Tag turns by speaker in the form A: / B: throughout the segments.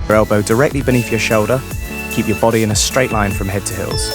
A: Your elbow directly beneath your shoulder. Keep your body in a straight line from head to heels.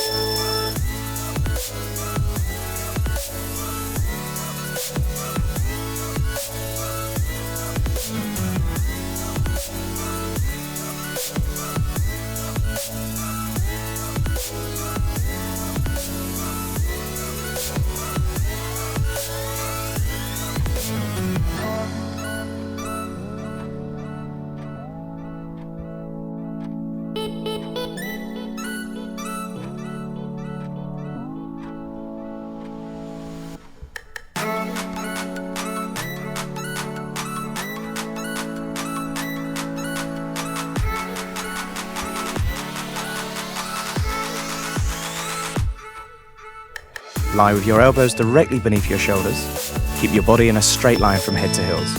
A: Lie with your elbows directly beneath your shoulders. Keep your body in a straight line from head to heels.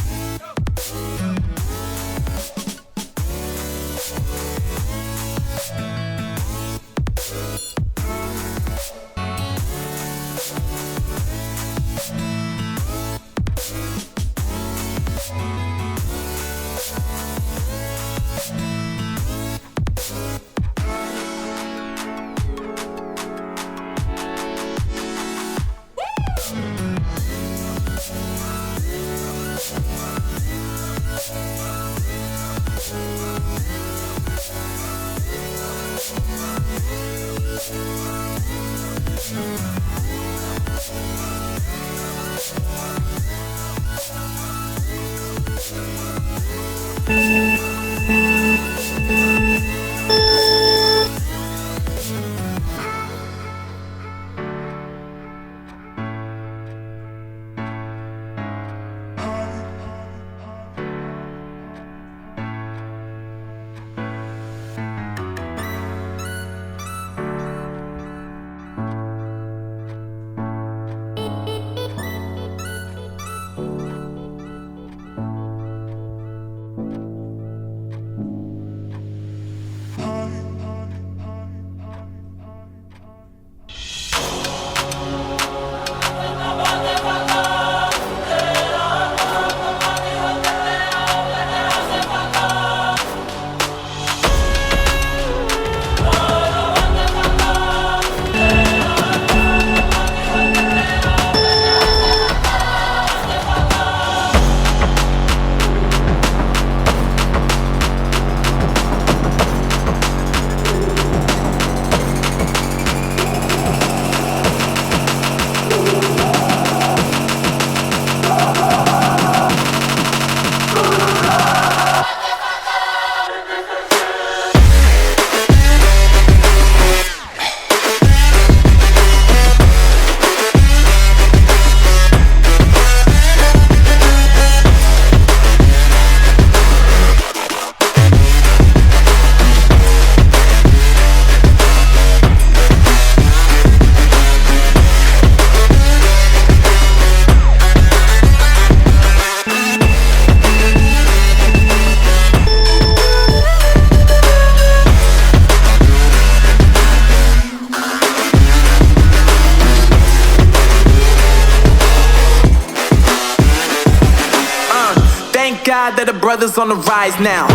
B: God that the brothers on the rise now.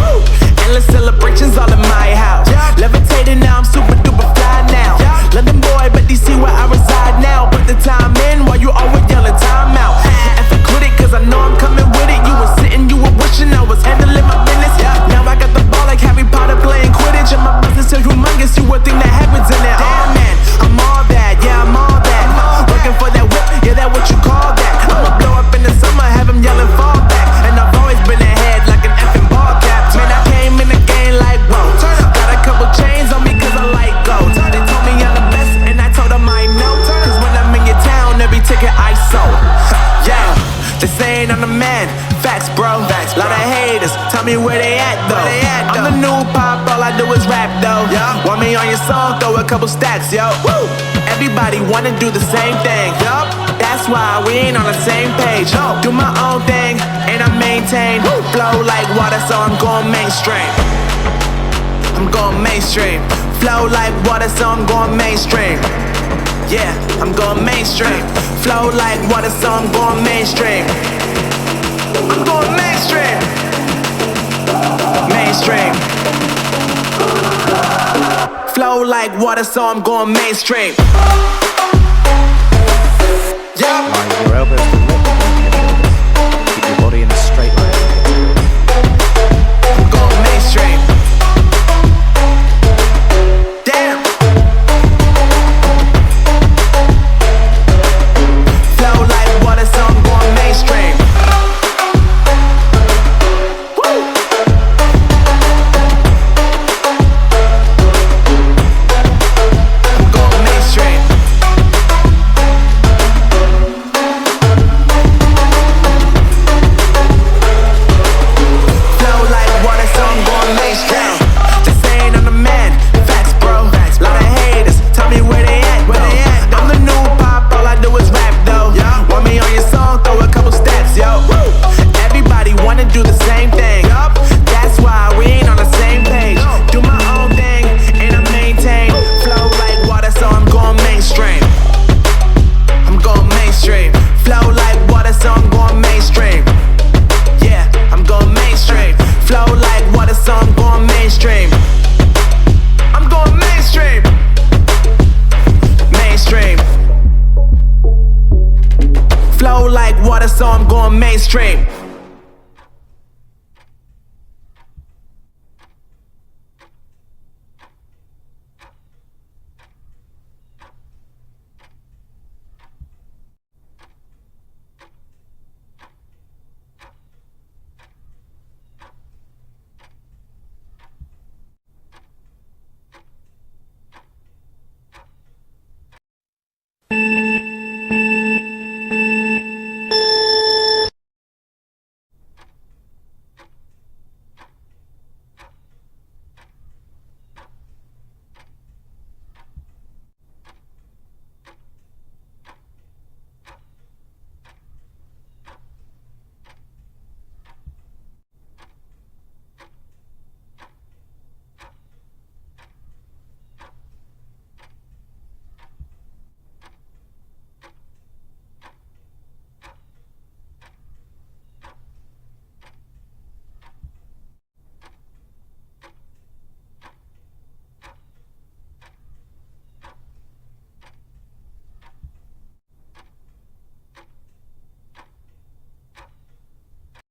B: Endless celebrations all in my house. Levitating now, I'm super duper fly now. London boy, but DC where I reside now. Put the time in while you always yelling time out. And for quit it, cause I know I'm coming with it. You were sitting, you were wishing I was handling my business. Now I got the ball like Harry Potter playing Quidditch. And my business is humongous, you would think that happens in it. Damn man, I'm all that, yeah I'm all that. Working for that whip, yeah that what you call that. I'ma blow up in the summer, have him yelling fall back. And I've always been ahead like an effing ball cap. Man, I came in the game like whoa. Got a couple chains on me cause I like gold. They told me I'm the best and I told them I know. Cause when I'm in your town, every ticket I sold. Yeah, they saying I'm the man. Facts bro, lot of haters, tell me where they at though. I'm the new pop, all I do is rap though. Want me on your song, throw a couple stacks, yo. Everybody wanna do the same thing, that's why we ain't on the same page. Do my own thing, and I maintain. Flow like water, so I'm going mainstream. I'm going mainstream. Flow like water, so I'm going mainstream. Yeah, I'm going mainstream. Flow like water, so I'm going mainstream. I'm going mainstream. Mainstream. Flow like water, so I'm going mainstream. Yeah.
A: Line with your elbows directly beneath your shoulders. Keep your body in a straight line from head to heels.
B: I'm going mainstream. Damn. Flow like water, so I'm going mainstream. Woo. I'm going mainstream. Flow like water, so I'm going mainstream. Just saying I'm the man. Facts, bro. Lot of haters. Tell me where they at, though. I'm the new pop, all I do is rap, though. Want me on your song, throw a couple stats, yo. Everybody wanna do the same thing. That's why we ain't on the same page. Do my own thing, and I maintain. Flow like water, so I'm going mainstream. I'm going mainstream. Flow like water, so I'm going mainstream. Yeah, I'm going mainstream. Flow like water, so I'm going mainstream. I'm going mainstream. Mainstream. Flow like water, so I'm going mainstream.